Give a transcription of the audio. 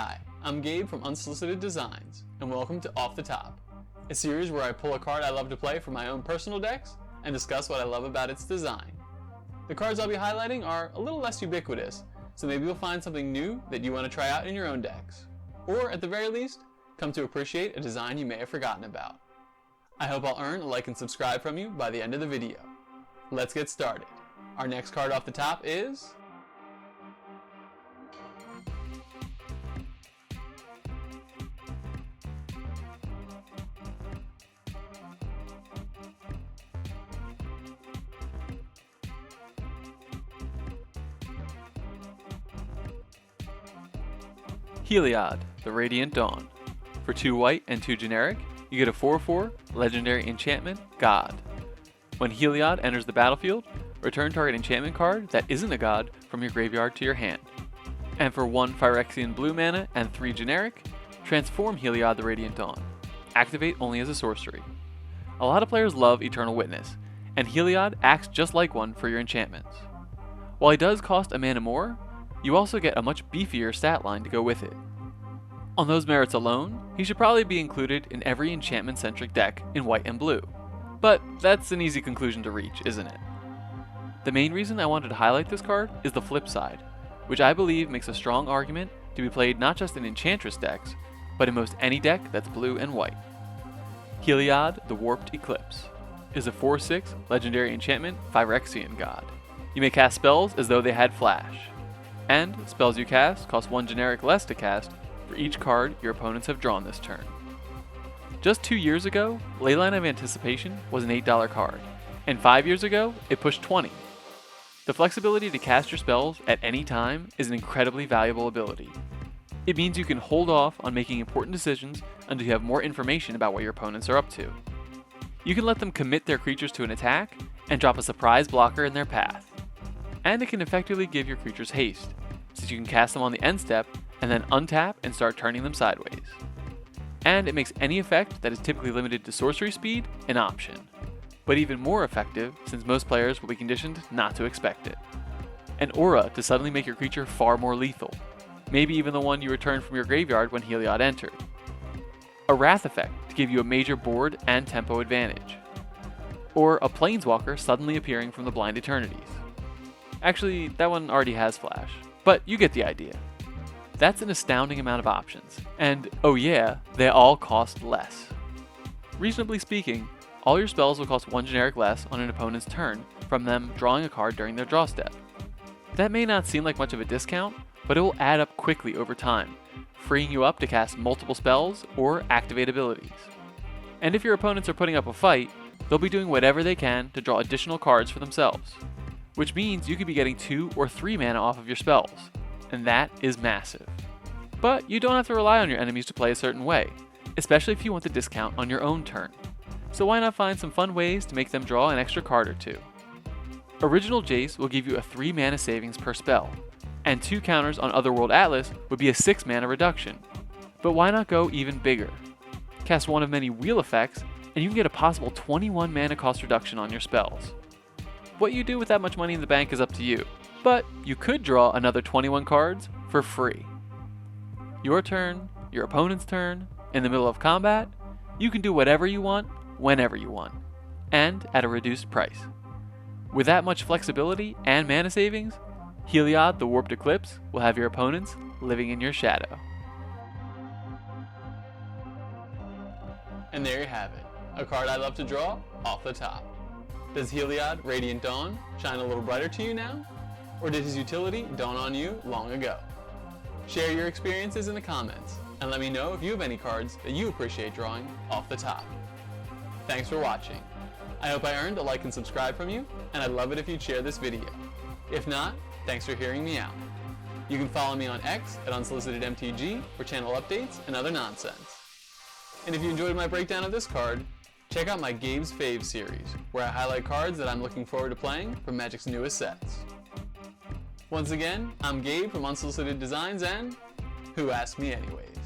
Hi, I'm Gabe from Unsolicited Designs, and welcome to Off the Top, a series where I pull a card I love to play from my own personal decks and discuss what I love about its design. The cards I'll be highlighting are a little less ubiquitous, so maybe you'll find something new that you want to try out in your own decks. Or, at the very least, come to appreciate a design you may have forgotten about. I hope I'll earn a like and subscribe from you by the end of the video. Let's get started. Our next card off the top is Heliod, the Radiant Dawn. For 2 white and 2 generic, you get a 4/4 legendary enchantment, God. When Heliod enters the battlefield, return target enchantment card that isn't a god from your graveyard to your hand. And for 1 Phyrexian blue mana and 3 generic, transform Heliod the Radiant Dawn. Activate only as a sorcery. A lot of players love Eternal Witness, and Heliod acts just like one for your enchantments. While he does cost a mana more, you also get a much beefier stat line to go with it. On those merits alone, he should probably be included in every enchantment-centric deck in white and blue. But that's an easy conclusion to reach, isn't it? The main reason I wanted to highlight this card is the flip side, which I believe makes a strong argument to be played not just in Enchantress decks, but in most any deck that's blue and white. Heliod, the Warped Eclipse, is a 4/6 legendary enchantment Phyrexian god. You may cast spells as though they had flash. And spells you cast cost 1 generic less to cast for each card your opponents have drawn this turn. Just 2 years ago, Leyline of Anticipation was an $8 card, and 5 years ago, it pushed $20. The flexibility to cast your spells at any time is an incredibly valuable ability. It means you can hold off on making important decisions until you have more information about what your opponents are up to. You can let them commit their creatures to an attack and drop a surprise blocker in their path. And it can effectively give your creatures haste, since you can cast them on the end step and then untap and start turning them sideways. And it makes any effect that is typically limited to sorcery speed an option, but even more effective since most players will be conditioned not to expect it. An aura to suddenly make your creature far more lethal, maybe even the one you returned from your graveyard when Heliod entered. A wrath effect to give you a major board and tempo advantage. Or a planeswalker suddenly appearing from the Blind Eternities. Actually, that one already has flash, but you get the idea. That's an astounding amount of options, and oh yeah, they all cost less. Reasonably speaking, all your spells will cost 1 generic less on an opponent's turn from them drawing a card during their draw step. That may not seem like much of a discount, but it will add up quickly over time, freeing you up to cast multiple spells or activate abilities. And if your opponents are putting up a fight, they'll be doing whatever they can to draw additional cards for themselves, which means you could be getting 2 or 3 mana off of your spells, and that is massive. But you don't have to rely on your enemies to play a certain way, especially if you want the discount on your own turn. So why not find some fun ways to make them draw an extra card or 2? Original Jace will give you a 3 mana savings per spell, and 2 counters on Otherworld Atlas would be a 6 mana reduction. But why not go even bigger? Cast one of many wheel effects, and you can get a possible 21 mana cost reduction on your spells. What you do with that much money in the bank is up to you, but you could draw another 21 cards for free. Your turn, your opponent's turn, in the middle of combat, you can do whatever you want, whenever you want, and at a reduced price. With that much flexibility and mana savings, Heliod the Warped Eclipse will have your opponents living in your shadow. And there you have it, a card I love to draw off the top. Does Heliod Radiant Dawn shine a little brighter to you now? Or did his utility dawn on you long ago? Share your experiences in the comments, and let me know if you have any cards that you appreciate drawing off the top. Thanks for watching. I hope I earned a like and subscribe from you, and I'd love it if you'd share this video. If not, thanks for hearing me out. You can follow me on X at UnsolicitedMTG for channel updates and other nonsense. And if you enjoyed my breakdown of this card, check out my Gabe's Fave series, where I highlight cards that I'm looking forward to playing from Magic's newest sets. Once again, I'm Gabe from Unsolicited Designs, and who asked me anyways?